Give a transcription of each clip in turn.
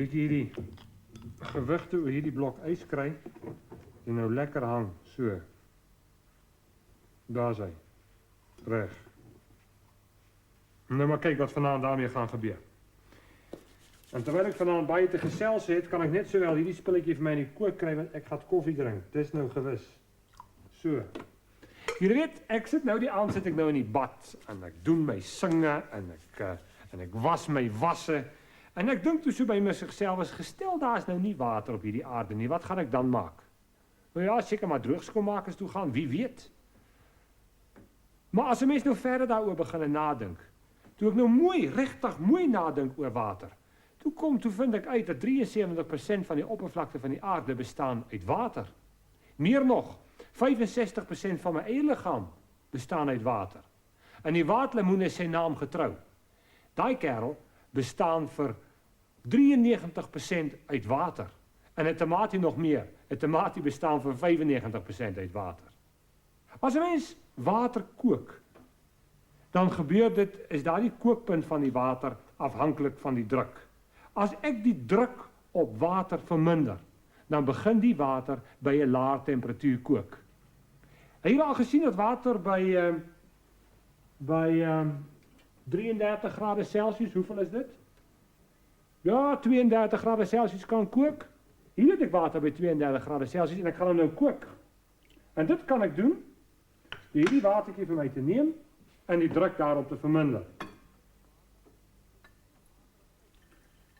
bietjie hierdie gewigte oor hierdie blok ys kry en nou lekker hang, so. Daar is hy. Reg. Nou maar kyk wat vanaand daarmee gaan gebeur. En terwyl ek vanaand baie te gesels het, kan ek net sowel hierdie spulletjie vir my in die kook kry want ek gaan koffie drink. Dis nou gewis. So. Julle weet, ek sit nou die aand sit ek nou in die bad en ek doen my singe en ek was my wasse en ek dink toe so by myself is gestel daar is nou nie water op hierdie aarde nie. Wat gaan ek dan maak? Nou ja, seker maar droogskoonmakers toe gaan, wie weet. Maar as 'n mens nou verder daaroor begin nadink, toe ek nou mooi, regtig mooi nadink oor water, toe vind ek uit dat 73% van die oppervlakte van die aarde bestaan uit water. Meer nog, 65% van my eie liggaam bestaan uit water. En die waterlemoen is sy naam getrou. Daai kerel bestaan vir 93% uit water. En 'n tamatie nog meer. 'n Tamatie bestaan vir 95% uit water. As 'n mens water kook, dan gebeur dit, is daardie kookpunt van die water afhanklik van die druk. As ek die druk op water verminder, dan begin die water by 'n laer temperatuur kook. Het julle al gesien dat water by 33 grade Celsius, hoeveel is dit? Ja, 32 grade Celsius kan kook. Hier het ek water by 32 grade Celsius en ek gaan hom nou kook. En dit kan ek doen, hierdie watertjie vir my te neem en die druk daarop te verminder.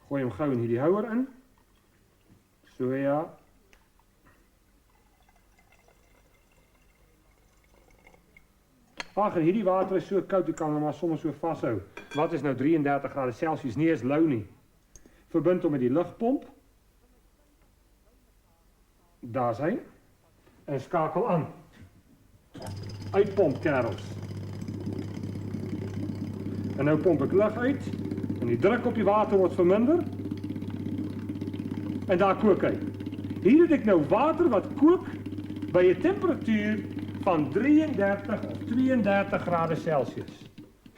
Gooi hom gou in hierdie houer in. So ja. Ag, en hierdie water is so koud, ek kan hom maar sommer so vashou. Wat is nou 33 grade Celsius? Nie is lou nie. Verbind hom met die lugpomp. Daar is hy. En skakel aan. Uitpomp, kerels. En nou pomp ek lug uit. En die druk op die water word verminder. En daar kook hy. Hier het ek nou water wat kook by 'n temperatuur van 33 of 32 grade Celsius.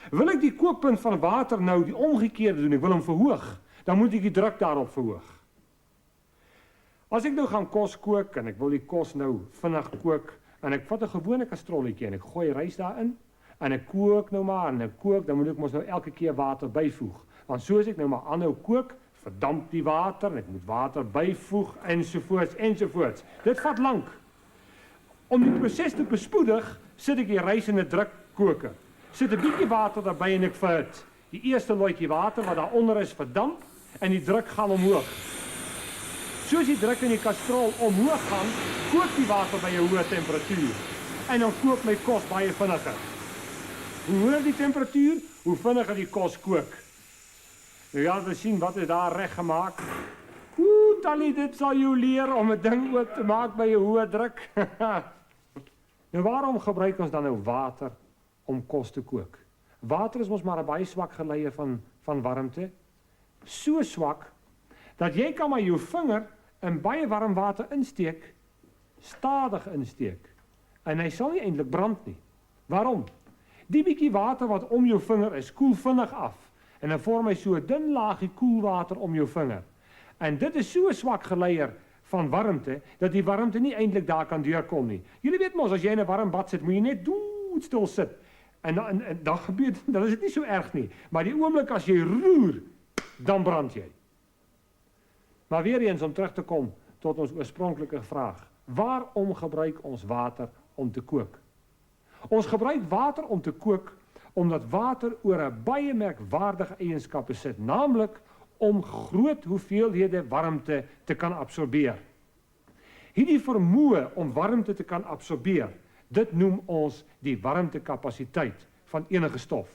Wil ek die kookpunt van water nou die omgekeerde doen, ek wil hom verhoog, dan moet ek die druk daarop verhoog. As ek nou gaan kos kook en ek wil die kos nou vinnig kook en ek vat 'n gewone kastrolletjie en ek gooi rys daarin en ek kook nou maar en ek kook, dan moet ek mos nou elke keer water byvoeg. Want soos ek nou maar aanhou kook, verdamp die water en ek moet water byvoeg ensovoorts. Dit vat lank. Om die proses te bespoedig, sit ek die rys in 'n drukkoker. Sit 'n bietjie water daarbey en ek verhit. Die eerste looitjie water wat daaronder is verdamp en die druk gaan omhoog. Soos die druk in die kastrol omhoog gaan, kook die water by 'n hoë temperatuur. En dan kook my kos baie vinniger. Hoe hoër die temperatuur, hoe vinniger die kos kook. Nou ja, we sien wat is daar reg gemaak. Tally, dit sal jou leer om 'n ding oop te maak by 'n hoë druk. Nou waarom gebruik ons dan nou water om kos te kook? Water is mos maar 'n baie swak geleier van warmte. So swak dat jy kan maar jou vinger in baie warm water insteek, stadig insteek. En hy sal nie eintlik brand nie. Waarom? Die bietjie water wat om jou vinger is, koel vinnig af. En dan vorm hy so 'n dun laagie koelwater om jou vinger. En dit is so 'n swak geleier van warmte, dat die warmte nie eintlik daar kan deurkom nie. Julle weet mos, as jy in 'n warm bad sit, moet jy net doodstil sit. En dan gebeur dit, dan is dit nie so erg nie. Maar die oomblik as jy roer, dan brand jy. Maar weer eens om terug te kom tot ons oorspronklike vraag. Waarom gebruik ons water om te kook? Ons gebruik water om te kook, omdat water oor 'n baie merkwaardige eienskap besit, naamlik om groot hoeveelhede warmte te kan absorbeer. Hierdie vermoë om warmte te kan absorbeer, dit noem ons die warmtekapasiteit van enige stof.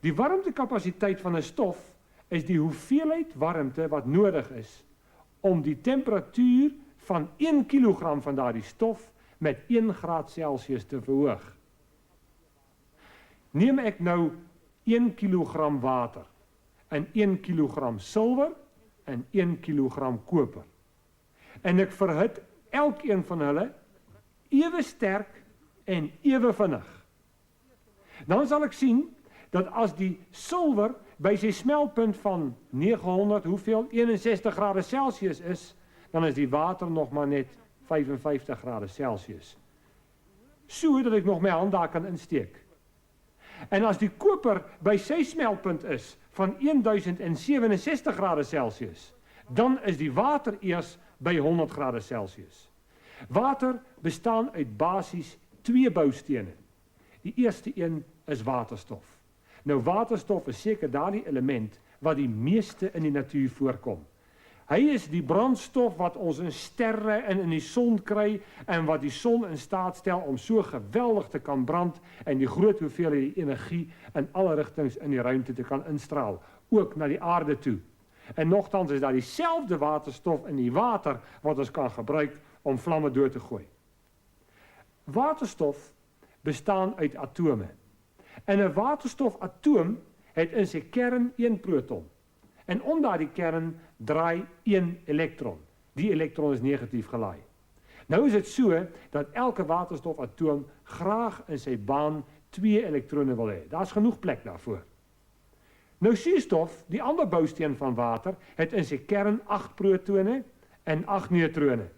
Die warmtekapasiteit van 'n stof is die hoeveelheid warmte wat nodig is om die temperatuur van 1 kilogram van daardie stof met 1 graad Celsius te verhoog. Neem ek nou 1 kilogram water en 1 kilogram silwer en 1 kilogram koper. En ek verhit elkeen van hulle ewe sterk en ewe vinnig. Dan sal ek sien dat as die silwer by sy smeltpunt van 900, 61 grade Celsius is, dan is die water nog maar net 55 grade Celsius. So dat ek nog my hand daar kan insteek. En as die koper by sy smeltpunt is van 1067 grade Celsius, dan is die water eers by 100 grade Celsius. Water bestaan uit basies 2 boustene. Die eerste een is waterstof. Nou waterstof is seker daardie element wat die meeste in die natuur voorkom. Hy is die brandstof wat ons in sterre en in die son kry en wat die son in staat stel om so geweldig te kan brand en die groot hoeveelheid energie in alle rigtings in die ruimte te kan instraal, ook na die aarde toe. En nogtans is daar dieselfde waterstof in die water wat ons kan gebruik om vlamme dood te gooi. Waterstof bestaan uit atome. En 'n waterstofatoom het in sy kern 1 proton. En om daardie kern draai 1 elektron. Die elektron is negatief gelaai. Nou is dit so dat elke waterstofatoom graag in sy baan 2 elektrone wil hê. Daar's genoeg plek daarvoor. Nou suurstof, die ander bousteen van water, het in sy kern 8 protone en 8 neutrone.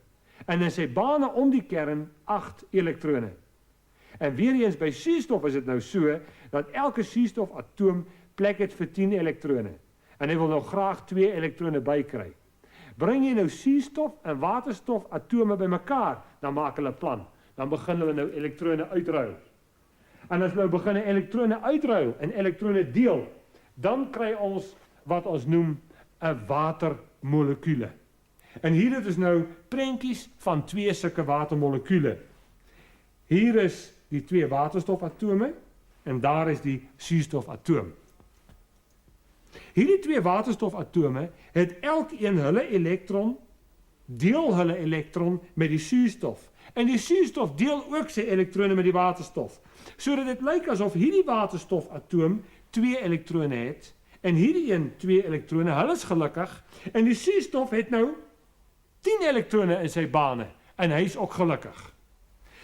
En in sy bane om die kern 8 elektrone. En weer eens by suurstof is dit nou so dat elke suurstofatoom plek het vir 10 elektrone. En hy wil nou graag 2 elektrone bykry. Bring jy nou suurstof en waterstof atome bymekaar, dan maak hulle plan. Dan begin hulle nou elektrone uitruil. En as nou begin elektrone uitruil en elektrone deel, dan kry ons wat ons noem 'n watermolekuule. En hier het ons nou prentjies van 2 sulke watermolekuule. Hier is die 2 waterstofatome en daar is die suurstofatoom. Hierdie 2 waterstofatome het elkeen hulle elektron, deel hulle elektron met die suurstof. En die suurstof deel ook sy elektrone met die waterstof. Sodat dit lyk asof hierdie waterstofatoom 2 elektrone het en hierdie een 2 elektrone, hulle is gelukkig en die suurstof het nou 10 elektrone in sy bane en hy is ook gelukkig.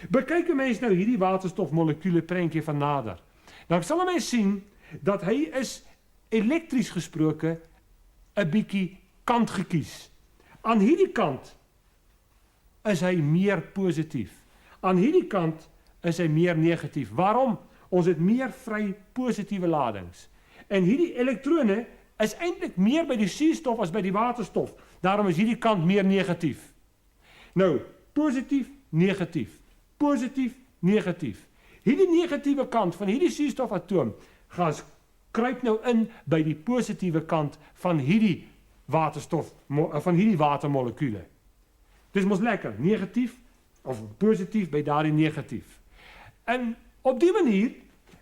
Bekyk 'n mens nou hierdie waterstofmolekuule prentjie van nader. Dan sal 'n mens sien dat hy is elektries gesproke 'n bietjie kant gekies. Aan hierdie kant is hy meer positief. Aan hierdie kant is hy meer negatief. Waarom? Ons het meer vry positiewe ladings. En hierdie elektrone is eintlik meer by die suurstof as by die waterstof. Daarom is hierdie kant meer negatief. Nou, positief, negatief. Positief, negatief. Hierdie negatiewe kant van hierdie suurstofatoom kruip nou in by die positiewe kant van hierdie watermolekuule. Dis mos lekker, negatief of positief by daardie negatief. En op die manier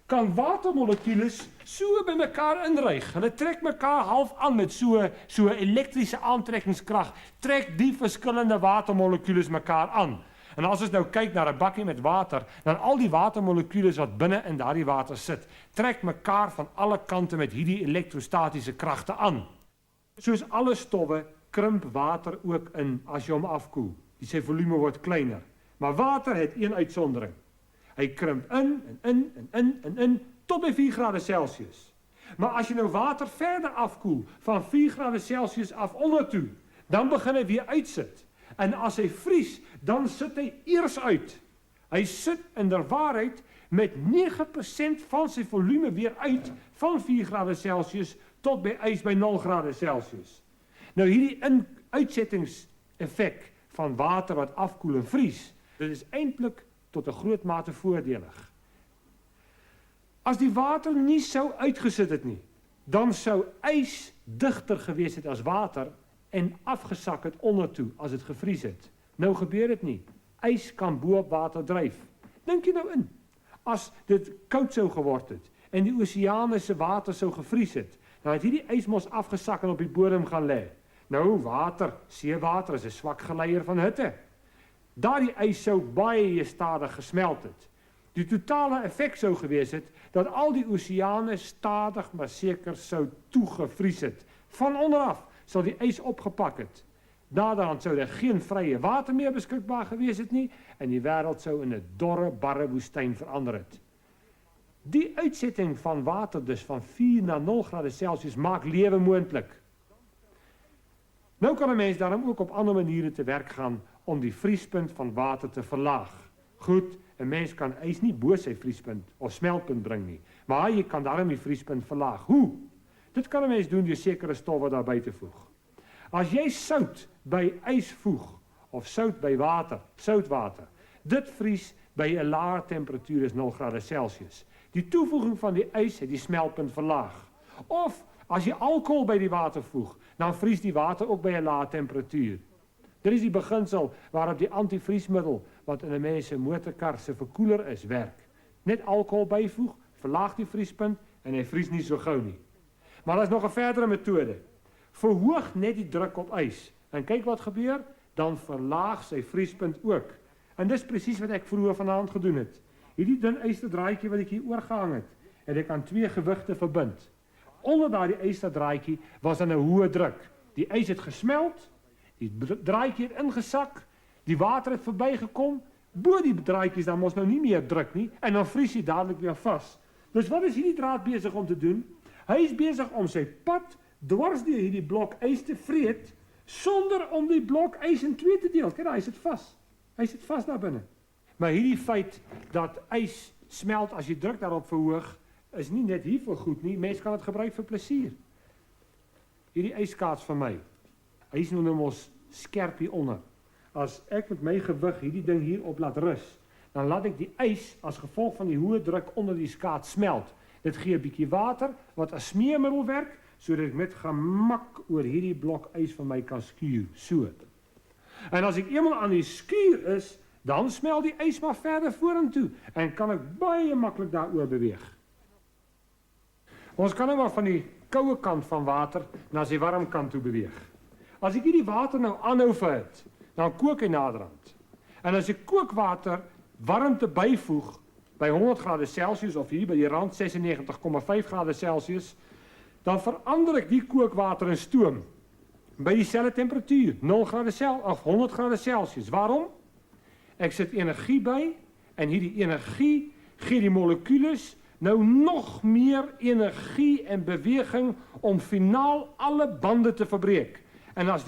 kan watermolekuules so by mekaar inryg. Hulle trek mekaar half aan met so elektriese aantrekkingskrag, trek die verskillende watermolekuules mekaar aan. En as ons nou kyk na 'n bakkie met water, dan al die watermolekuules wat binne in daardie water sit, trek mekaar van alle kante met hierdie elektrostatiese kragte aan. Soos alle stowwe krimp water ook in as jy hom afkoel. Sy volume word kleiner. Maar water het een uitsondering. Hy krimp in tot by 4 grade Celsius. Maar as jy nou water verder afkoel van 4 grade Celsius af ondertoe, dan begin hy weer uitsit. En as hy vries, dan sit hy eers uit. Hy sit inderwaarheid met 9% van sy volume weer uit van 4 grade Celsius tot by ys by 0 grade Celsius. Nou hierdie uitsettingseffek van water wat afkoel en vries, dit is eintlik tot 'n groot mate voordelig. As die water nie sou uitgesit het nie, dan sou ys digter gewees het as water en afgesak het ondertoe as dit gevries het. Nou gebeur dit nie. Ys kan bo op water dryf. Dink jy nou in, as dit koud sou geword het en die oseane se water sou gevries het, dan het hierdie ys mos afgesak en op die bodem gaan lê. Nou water, seewater is 'n swak geleier van hitte. Daardie ys sou baie stadig gesmelt het. Die totale effek sou gewees het dat al die oseane stadig maar seker sou toegevries het. Van onderaf sal die ys opgepak het. Daaraan sou daar geen vrye water meer beskikbaar gewees het nie en die wêreld sou in 'n dorre, barre woestyn verander het. Die uitsetting van water dus van 4 na 0 grade Celsius maak lewe moontlik. Nou kan 'n mens daarom ook op ander maniere te werk gaan om die vriespunt van water te verlaag. Goed, 'n mens kan ys nie bo sy vriespunt of smeltpunt bring nie, maar jy kan daarom die vriespunt verlaag. Hoe? Dit kan 'n mens doen deur sekere stowwe daarby te voeg. As jy sout by ys voeg of sout by water, soutwater, dit vries by 'n laer temperatuur as 0 grade Celsius. Die toevoeging van die ys het die smeltpunt verlaag. Of as jy alkohol by die water voeg, dan vries die water ook by 'n lae temperatuur. Dit is die beginsel waarop die antivriesmiddel wat in 'n mens se motorkar se verkoeler is, werk. Net alkohol byvoeg, verlaag die vriespunt en hy vries nie so gou nie. Maar daar is nog 'n verdere metode. Verhoog net die druk op ys en kyk wat gebeur, dan verlaag sy vriespunt ook. En dis presies wat ek vroeër vanaand gedoen het. Hierdie dun ysterdraadjie wat ek hier oorgehang het ek aan 2 gewigte verbind. Onder daardie ysterdraadjie was dan 'n hoë druk. Die ys het gesmelt, die draadjie het ingesak, die water het verbygekom, bo die draadjies dan mos nou nie meer druk nie en dan vries hy dadelik weer vas. Dus wat is hierdie draad besig om te doen? Hy is besig om sy pad dwars deur hierdie blok ys te vreet sonder om die blok ys in 2 te deel. Kyk, hy sit vas. Hy sit vas daar binne. Maar hierdie feit dat ys smelt as jy druk daarop verhoog, is nie net hiervoor goed nie. Mense kan dit gebruik vir plesier. Hierdie yskaats van my, hy is nou mos skerp hier onder. As ek met my gewig hierdie ding hier op laat rus, dan laat ek die ys as gevolg van die hoë druk onder die skaats smelt. Dit gee 'n bietjie water wat as smeermiddel werk, sodat ek met gemak oor hierdie blok ys van my kan skuur, so. En as ek eenmaal aan die skuur is, dan smelt die ys maar verder vorentoe en kan ek baie maklik daaroor beweeg. Ons kan nou maar van die koue kant van water na die warm kant toe beweeg. As ek hierdie water nou aanhou verhit, dan kook hy naderhand. En as ek kookwater warmte byvoeg by 100 grade Celsius of hier by die rand 96,5 grade Celsius, dan verander ek die kookwater in stoom by dieselfde temperatuur, 0 grade Celsius of 100 grade Celsius. Waarom? Ek sit energie by en hierdie energie gee die molekules nou nog meer energie en beweging om finaal alle bande te verbreek. En as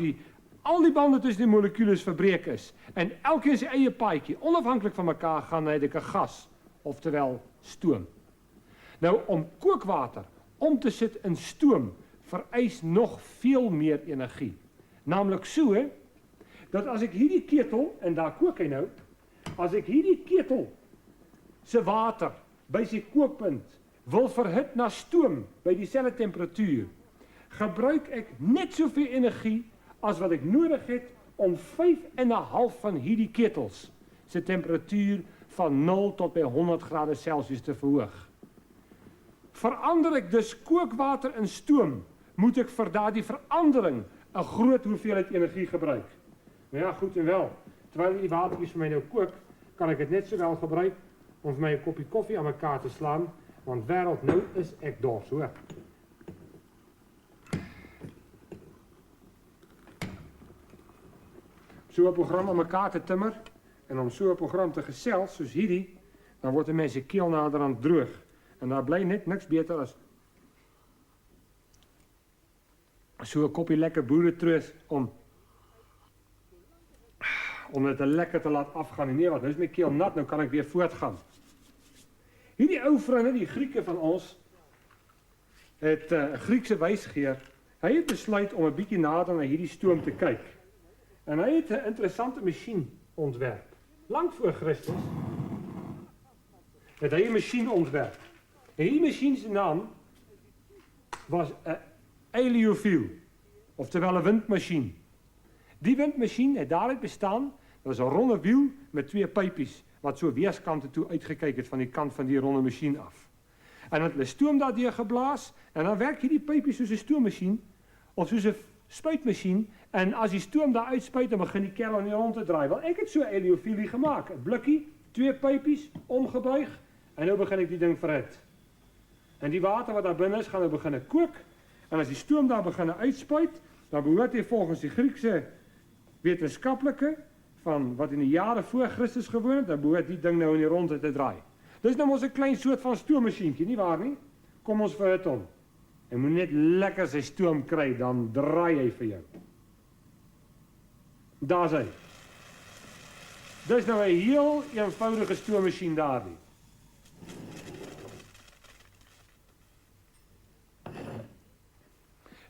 al die bande tussen die molekules verbreek is en elkeen sy eie paadjie onafhanklik van mekaar gaan, dan het ek 'n gas, oftewel stoom. Nou om kookwater om te sit in stoom vereis nog veel meer energie. Naamlik so dat as ek hierdie ketel, en daar kook hy nou, as ek hierdie ketel se water by sy kookpunt wil verhit na stoom by dieselfde temperatuur, gebruik ek net soveel energie as wat ek nodig het om 5,5 van hierdie ketels se temperatuur van 0 tot by 100 grade Celsius te verhoog. Verander ek dus kookwater in stoom, moet ek vir daardie verandering 'n groot hoeveelheid energie gebruik. Nou ja, goed en wel, terwyl die watertjies vir my nou kook, kan ek dit net sowel gebruik om vir my 'n koppie koffie aan mekaar te slaan, want wêreld, nou is ek dors, hoor. So 'n program aan mekaar te timmer en om so 'n program te gesels soos hierdie, dan word 'n mens se keel naderhand droog en daar bly net niks beter as so 'n koppie lekker boeretroos om dit lekker te laat afgaan. En nee, wat, nou is my keel nat, nou kan ek weer voortgaan. Hierdie ou vriende, die Grieke van ons, het 'n Griekse wysgeer, hy het besluit om 'n bietjie nader na hierdie stoom te kyk. En hy het 'n interessante masjien ontwerp. Lank voor Christus het hy 'n masjien ontwerp. En hierdie masjien se naam was 'n heliofiel, oftewel 'n windmasjien. Die windmasjien het daaruit bestaan, dat was 'n ronde wiel met 2 pypies wat so weerskante toe uitgekyk het van die kant van die ronde masjien af. En dan het hulle stoom daardeur geblaas en dan werk hierdie pypies soos 'n stoommasjien of soos 'n spuitmasjien en as die stoom daar uitspuit dan begin die kerel nie rond te draai. Wel, ek het so 'n heliofielie gemaak, 'n blikkie, 2 pypies omgebuig en nou begin ek die ding verhit. En die water wat daar binne is gaan nou begin kook en as die stoom daar begin uitspuit, dan behoort hy volgens die Griekse wetenskaplike van wat in die jare voor Christus gewoon het, dan behoort die ding nou in die ronde te draai. Dis nou mos 'n klein soort van stoommasjienkie, nie waar nie? Kom ons verhit hom. Hy moet net lekker sy stoom kry, dan draai hy vir jou. Daar's hy. Dis nou 'n heel eenvoudige stoommasjien daardie.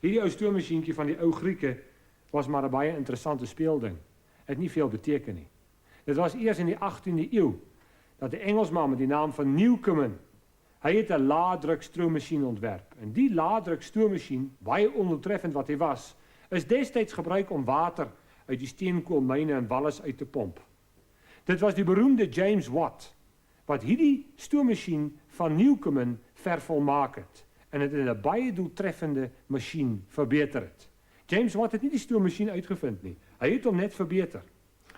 Hierdie ou stoommasjienkie van die ou Grieke was maar 'n baie interessante speelding. Het nie veel beteken nie. Dit was eers in die 18de eeu dat 'n Engelsman met die naam van Newcomen, hy het 'n laadruk stroommasjien ontwerp. En die laadruk stoommasjien, baie onoortreffend wat hy was, is destyds gebruik om water uit die steenkoolmyne in Wallis uit te pomp. Dit was die beroemde James Watt wat hierdie stoommasjien van Newcomen vervolmaak het en dit in 'n baie doeltreffende masjien verbeter het. James Watt het nie die stoommasjien uitgevind nie. Hy het hom net verbeter.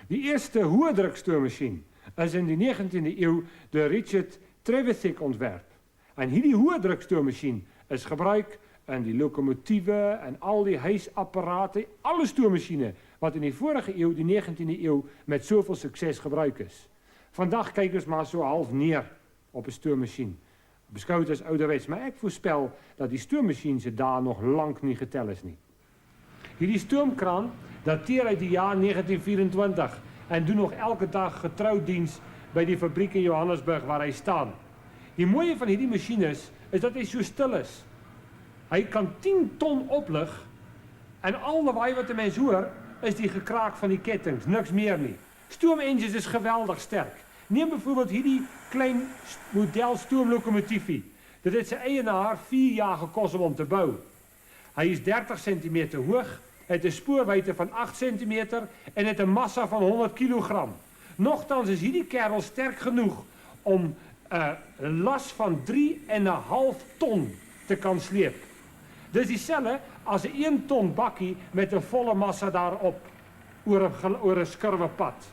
Die eerste hoë druk stoommasjien is in die 19de eeu deur Richard Trevithick ontwerp. En hierdie hoë druk stoommasjien is gebruik in die lokomotiewe en al die huisapparate, alle stoommasjiene wat in die vorige eeu, die 19de eeu, met soveel sukses gebruik is. Vandag kyk ons maar so half neer op 'n stoommasjien. Beskou dit as ouderwets, maar ek voorspel dat die stoommasjien se dae nog lank nie getel is nie. Hierdie stoomkraan dateer uit die jaar 1924 en doen nog elke dag getroudiens by die fabriek in Johannesburg waar hy staan. Die mooie van hierdie masjien is dat hy so stil is. Hy kan 10 ton oplig en al lawaai wat 'n mens hoor is die gekraak van die kettinge, niks meer nie. Stoomengines is geweldig sterk. Neem byvoorbeeld hierdie klein model stoomlokomotiefie. Dit het sy eienaar 4 jaar gekos om te bou. Hy is 30 cm hoog, het 'n spoorwyte van 8 cm en het 'n massa van 100 kg. Nogtans is hierdie kerel sterk genoeg om 'n las van 3,5 ton te kan sleep. Dis dieselfde as 'n 1 ton bakkie met 'n volle massa daarop oor 'n skurwe pad.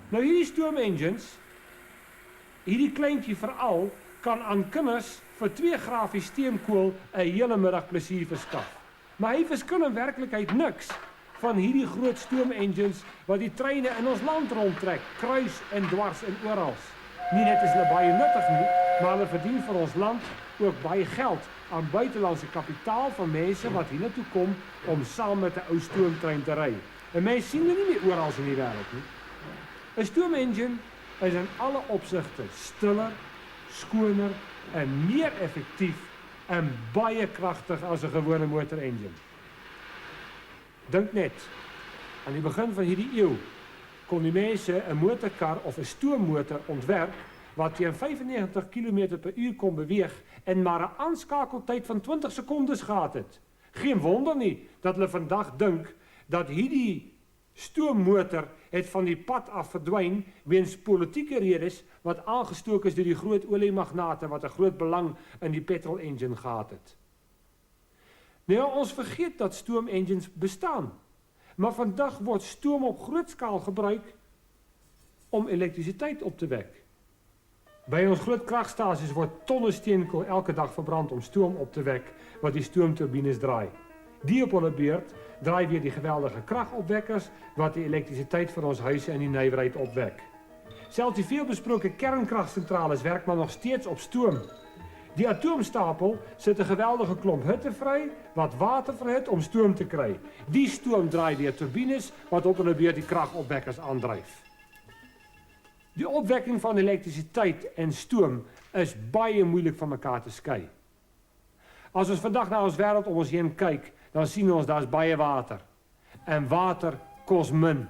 Nou hierdie stoomengines, hierdie kleintjie veral, kan aan kinders vir 2 grafies steenkool 'n hele middag plesier verskaf. Maar hy verskil in werklikheid niks van hierdie groot stoomengines wat die treine in ons land rondtrek, kruis en dwars en oral. Nie net is hulle baie nuttig nie, maar hulle verdien vir ons land ook baie geld aan buitelandse kapitaal van mense wat hiernatoe kom om saam met 'n ou stoomtrein te ry. En mense sien hulle nie meer oral in die wêreld nie. 'n Stoomengine is in alle opsigte stiller, skoner en meer effektief en baie kragtig as 'n gewone motorengine. Dink net, aan die begin van hierdie eeu kon die mense 'n motorkar of 'n stoommotor ontwerp wat teen 95 km/h kon beweeg en maar 'n aanskakeltyd van 20 sekondes gehad het. Geen wonder nie dat hulle vandag dink dat hierdie stoommotor het van die pad af verdwyn weens politieke redes wat aangestook is deur die groot oliemagnate wat 'n groot belang in die petrol engine gehad het. Nou, ons vergeet dat stoomengines bestaan, maar vandag word stoom op groot skaal gebruik om elektrisiteit op te wek. By ons groot kragstasies word tonne steenkool elke dag verbrand om stoom op te wek wat die stoomturbines draai. Die op hulle beurt draai weer die geweldige kragopwekkers wat die elektrisiteit vir ons huise en die nywerheid opwek. Selfs die veelbesproke kernkragsentrales werk maar nog steeds op stoom. Die atoomstapel sit 'n geweldige klomp hitte vry wat water verhit om stoom te kry. Die stoom draai deur turbines wat op hulle beurt die kragopwekkers aandryf. Die opwekking van elektrisiteit en stoom is baie moeilik van mekaar te skei. As ons vandag na ons wêreld om ons heen kyk, dan sien ons daar's baie water. En water kos min.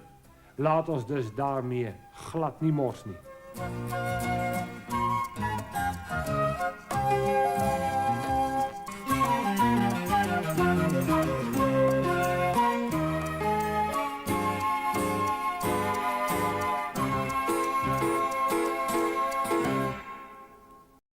Laat ons dus daarmee glad nie mors nie.